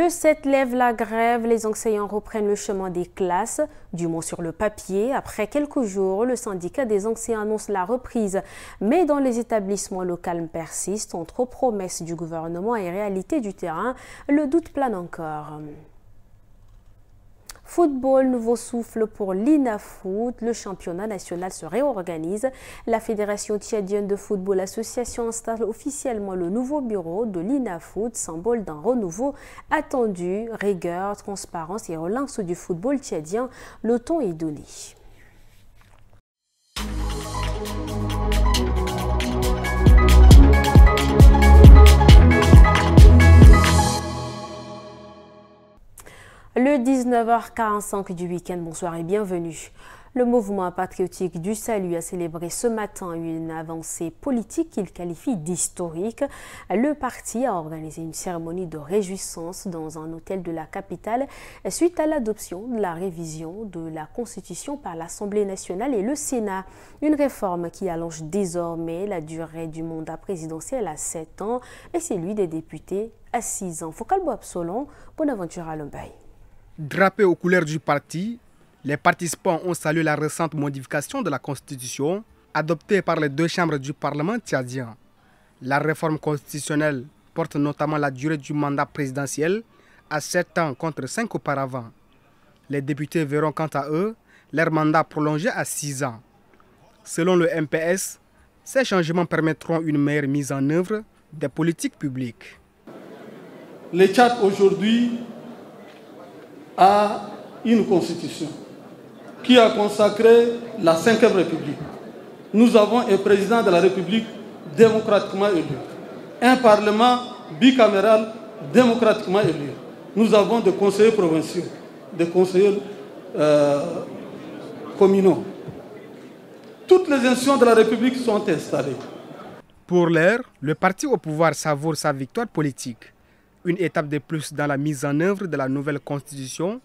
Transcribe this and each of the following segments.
Le 7 lève la grève, les enseignants reprennent le chemin des classes, du moins sur le papier. Après quelques jours, le syndicat des enseignants annonce la reprise. Mais dans les établissements, le calme persiste. Entre promesses du gouvernement et réalité du terrain, le doute plane encore. Football, nouveau souffle pour l'INAFoot. Le championnat national se réorganise. La Fédération tchadienne de football association installe officiellement le nouveau bureau de l'INAFoot, symbole d'un renouveau attendu. Rigueur, transparence et relance du football tchadien. Le ton est donné. Le 19h45 du week-end, bonsoir et bienvenue. Le mouvement patriotique du salut a célébré ce matin une avancée politique qu'il qualifie d'historique. Le parti a organisé une cérémonie de réjouissance dans un hôtel de la capitale suite à l'adoption de la révision de la Constitution par l'Assemblée nationale et le Sénat. Une réforme qui allonge désormais la durée du mandat présidentiel à 7 ans et celui des députés à 6 ans. Focal Boabsolon, Bonaventure Alumbay. Drapés aux couleurs du parti, les participants ont salué la récente modification de la Constitution adoptée par les deux chambres du Parlement tchadien. La réforme constitutionnelle porte notamment la durée du mandat présidentiel à 7 ans contre 5 auparavant. Les députés verront quant à eux leur mandat prolongé à 6 ans. Selon le MPS, ces changements permettront une meilleure mise en œuvre des politiques publiques. Le Tchad aujourd'hui a une constitution qui a consacré la 5e République. Nous avons un président de la République démocratiquement élu, un parlement bicaméral démocratiquement élu. Nous avons des conseillers provinciaux, des conseillers communaux. Toutes les institutions de la République sont installées. Pour l'heure, le parti au pouvoir savoure sa victoire politique. Une étape de plus dans la mise en œuvre de la nouvelle constitution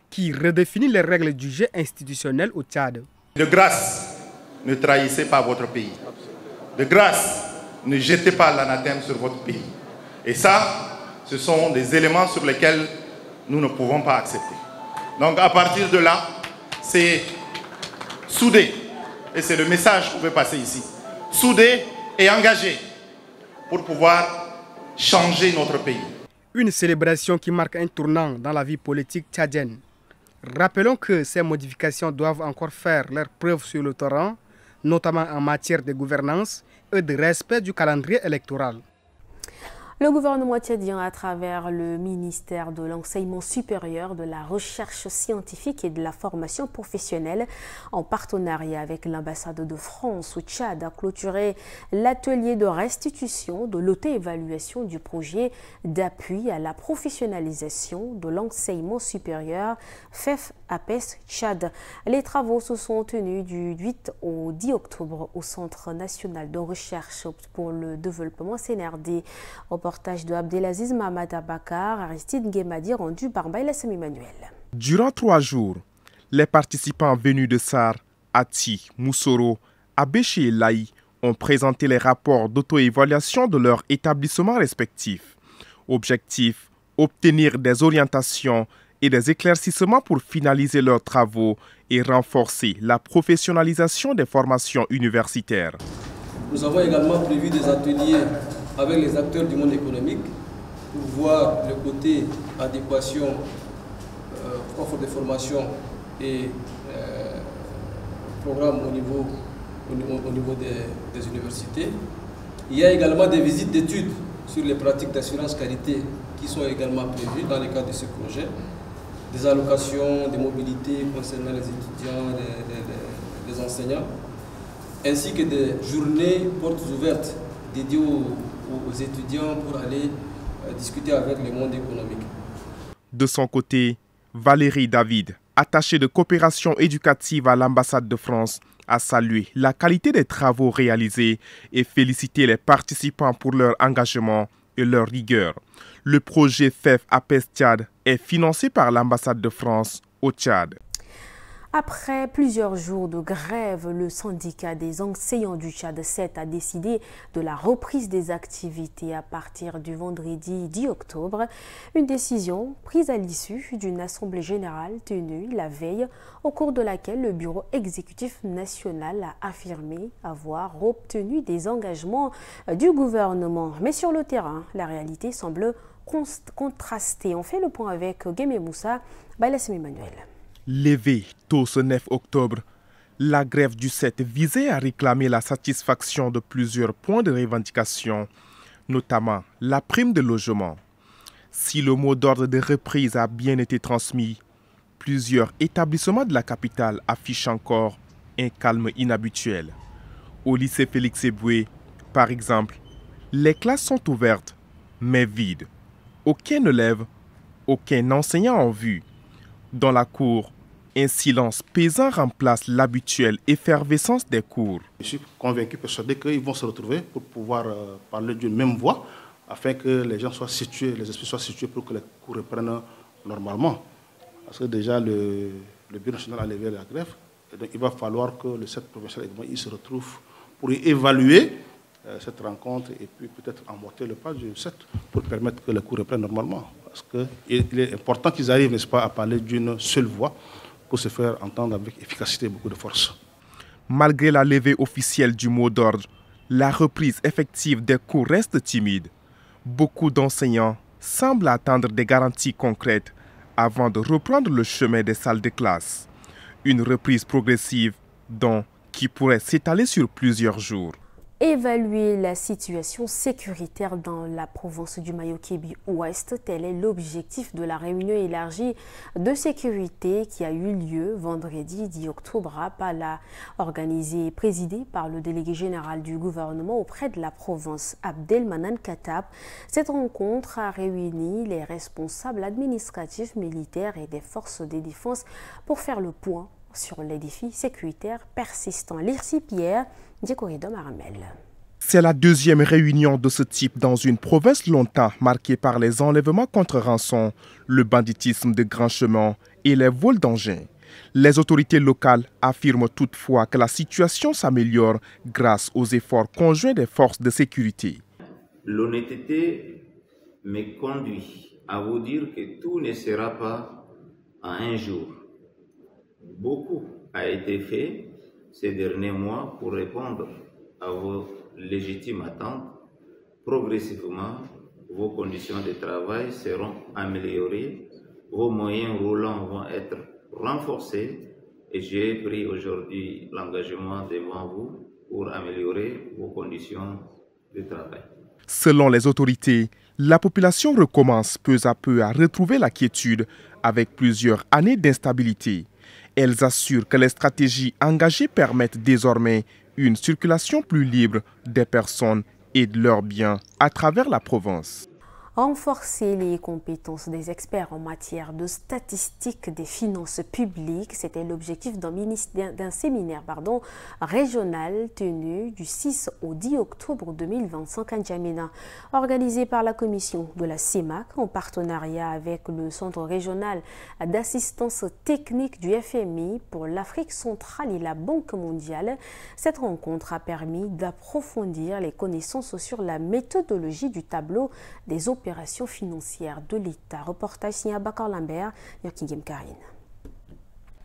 qui redéfinit les règles du jeu institutionnel au Tchad. De grâce, ne trahissez pas votre pays. De grâce, ne jetez pas l'anathème sur votre pays. Et ça, ce sont des éléments sur lesquels nous ne pouvons pas accepter. Donc à partir de là, c'est soudé. Et c'est le message qu'on veut passer ici. Soudé et engagé pour pouvoir changer notre pays. Une célébration qui marque un tournant dans la vie politique tchadienne. Rappelons que ces modifications doivent encore faire leurs preuves sur le terrain, notamment en matière de gouvernance et de respect du calendrier électoral. Le gouvernement tchadien, à travers le ministère de l'Enseignement supérieur, de la Recherche scientifique et de la formation professionnelle, en partenariat avec l'ambassade de France au Tchad, a clôturé l'atelier de restitution de l'auto-évaluation du projet d'appui à la professionnalisation de l'enseignement supérieur FEF-APES Tchad. Les travaux se sont tenus du 8 au 10 octobre au Centre national de recherche pour le développement CNRD. Reportage de Abdelaziz Mohamed Abakar, Aristide Guémadi, rendu par Baïlassem Emmanuel. Durant 3 jours, les participants venus de Sar, Ati, Moussoro, Abéché et Laï ont présenté les rapports d'auto-évaluation de leurs établissements respectifs. Objectif, obtenir des orientations et des éclaircissements pour finaliser leurs travaux et renforcer la professionnalisation des formations universitaires. Nous avons également prévu des ateliers avec les acteurs du monde économique pour voir le côté adéquation, offre de formation et programme au niveau des universités. Il y a également des visites d'études sur les pratiques d'assurance qualité qui sont également prévues dans le cadre de ce projet. Des allocations, des mobilités concernant les étudiants, les enseignants, ainsi que des journées portes ouvertes dédiées aux étudiants pour aller discuter avec le monde économique. De son côté, Valérie David, attachée de coopération éducative à l'ambassade de France, a salué la qualité des travaux réalisés et félicité les participants pour leur engagement et leur rigueur. Le projet FEF-APES Tchad est financé par l'ambassade de France au Tchad. Après plusieurs jours de grève, le syndicat des enseignants du Tchad 7 a décidé de la reprise des activités à partir du vendredi 10 octobre. Une décision prise à l'issue d'une assemblée générale tenue la veille, au cours de laquelle le bureau exécutif national a affirmé avoir obtenu des engagements du gouvernement. Mais sur le terrain, la réalité semble contrastée. On fait le point avec Guémé Moussa, Bailassem Emmanuel. Levée tôt ce 9 octobre, la grève du 7 visait à réclamer la satisfaction de plusieurs points de revendication, notamment la prime de logement. Si le mot d'ordre de reprise a bien été transmis, plusieurs établissements de la capitale affichent encore un calme inhabituel. Au lycée Félix Eboué, par exemple, les classes sont ouvertes, mais vides. Aucun élève, aucun enseignant en vue. Dans la cour, un silence pesant remplace l'habituelle effervescence des cours. Je suis convaincu, persuadé qu'ils vont se retrouver pour pouvoir parler d'une même voix afin que les gens soient situés, les esprits soient situés pour que les cours reprennent normalement. Parce que déjà le Bureau national a levé la grève, et donc il va falloir que le 7 provincial il se retrouve pour évaluer cette rencontre et puis peut-être emboîter le pas du 7 pour permettre que les cours reprennent normalement. Parce qu'il est important qu'ils arrivent, n'est-ce pas, à parler d'une seule voix pour se faire entendre avec efficacité et beaucoup de force. Malgré la levée officielle du mot d'ordre, la reprise effective des cours reste timide. Beaucoup d'enseignants semblent attendre des garanties concrètes avant de reprendre le chemin des salles de classe. Une reprise progressive, donc, qui pourrait s'étaler sur plusieurs jours. Évaluer la situation sécuritaire dans la province du Mayo-Kébi-Ouest, tel est l'objectif de la réunion élargie de sécurité qui a eu lieu vendredi 10 octobre à Pala, organisée et présidée par le délégué général du gouvernement auprès de la province, Abdelmanan Katap. Cette rencontre a réuni les responsables administratifs, militaires et des forces de défense pour faire le point sur les défis sécuritaires persistants. Lirsi Pierre, Diekoridom Aramel. C'est la deuxième réunion de ce type dans une province longtemps marquée par les enlèvements contre rançon, le banditisme de grands chemins et les vols d'engins. Les autorités locales affirment toutefois que la situation s'améliore grâce aux efforts conjoints des forces de sécurité. L'honnêteté me conduit à vous dire que tout ne sera pas en un jour. Beaucoup a été fait ces derniers mois pour répondre à vos légitimes attentes. Progressivement, vos conditions de travail seront améliorées, vos moyens roulants vont être renforcés et j'ai pris aujourd'hui l'engagement devant vous pour améliorer vos conditions de travail. Selon les autorités, la population recommence peu à peu à retrouver la quiétude avec plusieurs années d'instabilité. Elles assurent que les stratégies engagées permettent désormais une circulation plus libre des personnes et de leurs biens à travers la province. Renforcer les compétences des experts en matière de statistiques des finances publiques, c'était l'objectif d'un séminaire régional tenu du 6 au 10 octobre 2025 à N'Djamena, organisé par la commission de la CEMAC en partenariat avec le Centre régional d'assistance technique du FMI pour l'Afrique centrale et la Banque mondiale. Cette rencontre a permis d'approfondir les connaissances sur la méthodologie du tableau des opérations financières de l'État. Reportage signé Bakar Lambert, Yorkingem Karine.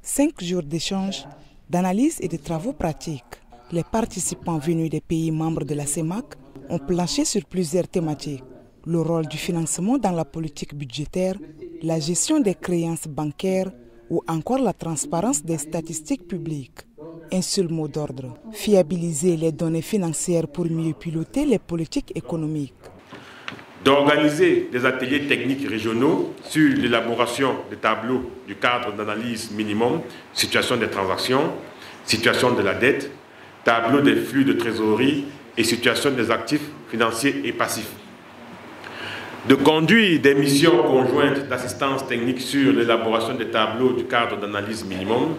5 jours d'échanges, d'analyse et de travaux pratiques. Les participants venus des pays membres de la CEMAC ont planché sur plusieurs thématiques. Le rôle du financement dans la politique budgétaire, la gestion des créances bancaires ou encore la transparence des statistiques publiques. Un seul mot d'ordre, fiabiliser les données financières pour mieux piloter les politiques économiques. D'organiser des ateliers techniques régionaux sur l'élaboration des tableaux du cadre d'analyse minimum, situation des transactions, situation de la dette, tableau des flux de trésorerie et situation des actifs financiers et passifs. De conduire des missions conjointes d'assistance technique sur l'élaboration des tableaux du cadre d'analyse minimum,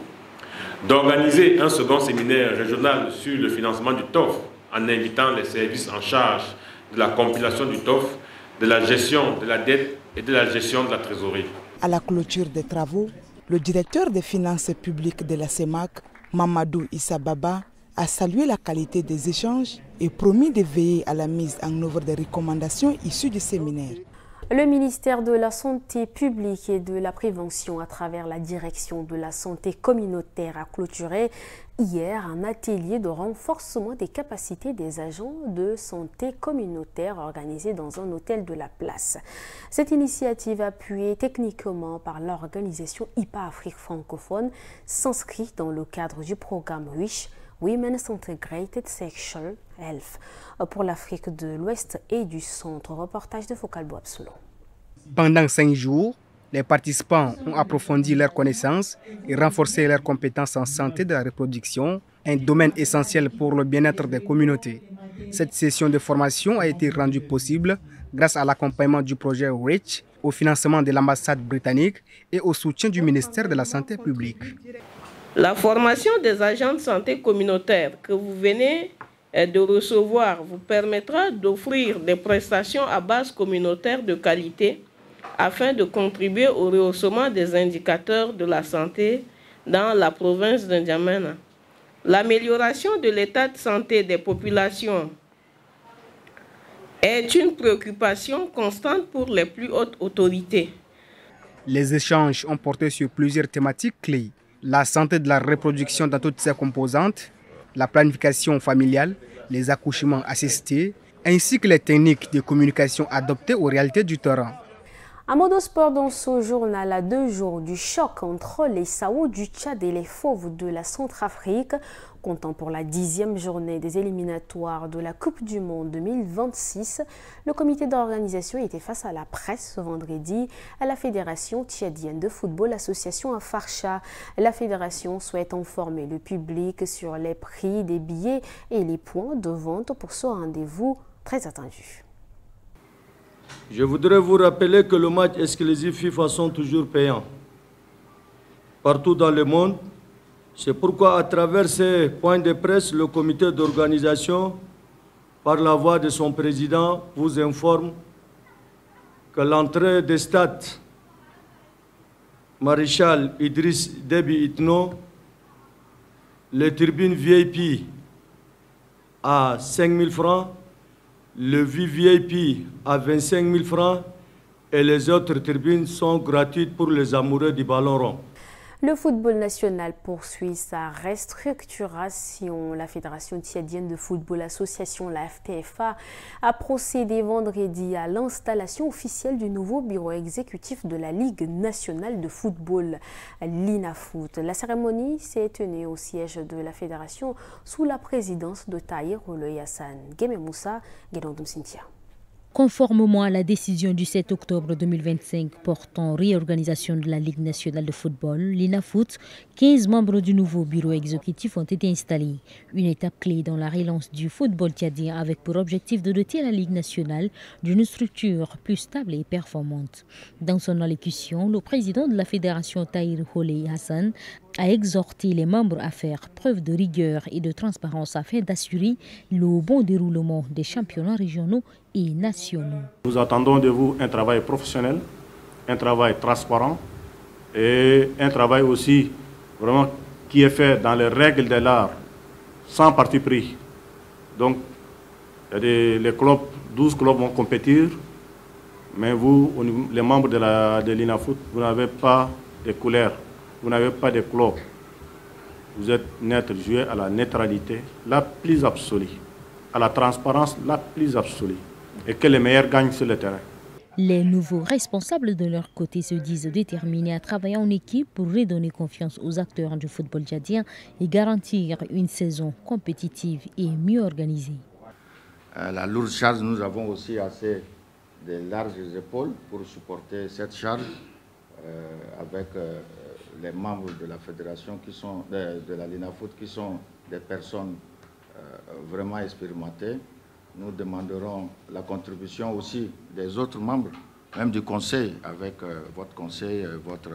d'organiser un second séminaire régional sur le financement du TOF en invitant les services en charge de la compilation du TOF, de la gestion de la dette et de la gestion de la trésorerie. À la clôture des travaux, Le directeur des finances publiques de la CEMAC, Mamadou Issa Baba, a salué la qualité des échanges et promis de veiller à la mise en œuvre des recommandations issues du séminaire. Le ministère de la Santé publique et de la Prévention, à travers la Direction de la Santé communautaire, a clôturé hier un atelier de renforcement des capacités des agents de santé communautaire organisé dans un hôtel de la place. Cette initiative, appuyée techniquement par l'organisation IPA Afrique francophone, s'inscrit dans le cadre du programme WISH, Women's Integrated Sexual Health, pour l'Afrique de l'Ouest et du Centre. Reportage de Focalbo Absolo. Pendant 5 jours, les participants ont approfondi leurs connaissances et renforcé leurs compétences en santé de la reproduction, un domaine essentiel pour le bien-être des communautés. Cette session de formation a été rendue possible grâce à l'accompagnement du projet REACH, au financement de l'ambassade britannique et au soutien du ministère de la Santé publique. La formation des agents de santé communautaire que vous venez de recevoir vous permettra d'offrir des prestations à base communautaire de qualité afin de contribuer au rehaussement des indicateurs de la santé dans la province de N'Djamena. L'amélioration de l'état de santé des populations est une préoccupation constante pour les plus hautes autorités. Les échanges ont porté sur plusieurs thématiques clés. La santé de la reproduction dans toutes ses composantes, la planification familiale, les accouchements assistés, ainsi que les techniques de communication adoptées aux réalités du terrain. À mot de sport, dans ce journal, à 2 jours du choc entre les Sao du Tchad et les Fauves de la Centrafrique, comptant pour la 10e journée des éliminatoires de la Coupe du Monde 2026, le comité d'organisation était face à la presse ce vendredi à la Fédération tchadienne de football, association à Farcha. La fédération souhaite informer le public sur les prix des billets et les points de vente pour ce rendez-vous très attendu. Je voudrais vous rappeler que le match exclusif FIFA sont toujours payants partout dans le monde. C'est pourquoi, à travers ces points de presse, le comité d'organisation, par la voix de son président, vous informe que l'entrée des stades Maréchal Idriss Déby Itno, les tribunes VIP à 5 000 francs, le VIP à 25 000 francs et les autres tribunes sont gratuites pour les amoureux du ballon rond. Le football national poursuit sa restructuration. La Fédération tchadienne de football, association, la FTFA, a procédé vendredi à l'installation officielle du nouveau bureau exécutif de la Ligue nationale de football, l'INAFoot. La cérémonie s'est tenue au siège de la Fédération sous la présidence de Tahir Oloy Hassan. Guémé Moussa, Guédondoum Cynthia. Conformément à la décision du 7 octobre 2025 portant réorganisation de la Ligue nationale de football, l'INAFoot, 15 membres du nouveau bureau exécutif ont été installés. Une étape clé dans la relance du football tchadien avec pour objectif de doter la Ligue nationale d'une structure plus stable et performante. Dans son allocution, le président de la fédération Tahir Oloy Hassan a exhorté les membres à faire preuve de rigueur et de transparence afin d'assurer le bon déroulement des championnats régionaux et nationaux. Nous attendons de vous un travail professionnel, un travail transparent et un travail aussi vraiment qui est fait dans les règles de l'art, sans parti pris. Donc, les clubs, 12 clubs vont compétir, mais vous, les membres de l'INAFoot, vous n'avez pas de couleur. Vous n'avez pas de club. Vous êtes neutre, joué à la neutralité la plus absolue, à la transparence la plus absolue, et que les meilleurs gagnent sur le terrain. Les nouveaux responsables de leur côté se disent déterminés à travailler en équipe pour redonner confiance aux acteurs du football tchadien et garantir une saison compétitive et mieux organisée. La lourde charge, nous avons aussi assez de larges épaules pour supporter cette charge avec les membres de la fédération qui sont de la l'INAFoot qui sont des personnes vraiment expérimentées. Nous demanderons la contribution aussi des autres membres, même du conseil, avec votre conseil, votre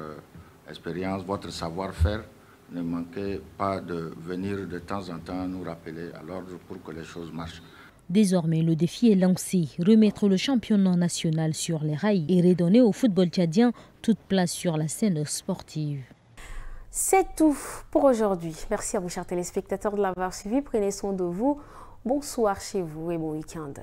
expérience, votre savoir-faire. Ne manquez pas de venir de temps en temps nous rappeler à l'ordre pour que les choses marchent. Désormais, le défi est lancé, remettre le championnat national sur les rails et redonner au football tchadien toute place sur la scène sportive. C'est tout pour aujourd'hui. Merci à vous, chers téléspectateurs, de l'avoir suivi. Prenez soin de vous. Bonsoir chez vous et bon week-end.